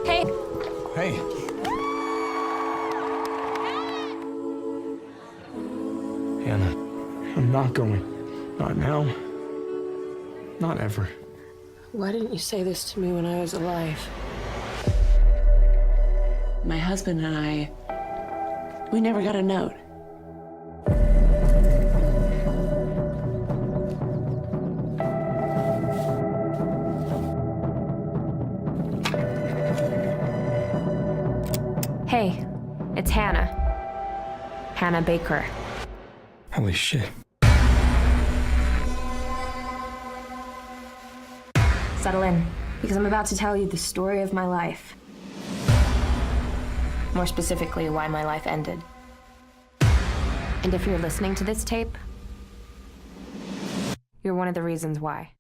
Hey. Hey. Hannah, I'm not going. Not now. Not ever. Why didn't you say this to me when I was alive? My husband and I, we never got a note. Hey, it's Hannah. Hannah Baker. Holy shit. Settle in, because I'm about to tell you the story of my life. More specifically, why my life ended. And if you're listening to this tape, you're one of the reasons why.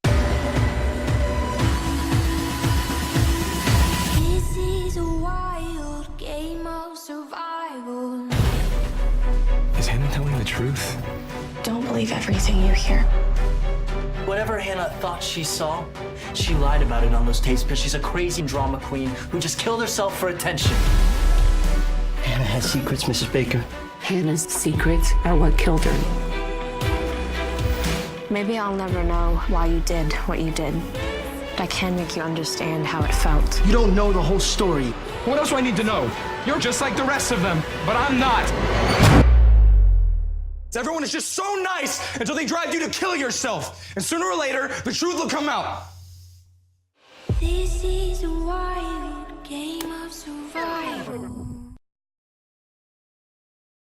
This is a wild game of survival. Is Hannah telling the truth? Don't believe everything you hear. Whatever Hannah thought she saw, she lied about it on those tapes because she's a crazy drama queen who just killed herself for attention. Hannah has secrets, Mrs. Baker. Hannah's secrets are what killed her. Maybe I'll never know why you did what you did, but I can make you understand how it felt. You don't know the whole story. What else do I need to know? You're just like the rest of them, but I'm not. Everyone is just so nice until they drive you to kill yourself. And sooner or later, the truth will come out. This is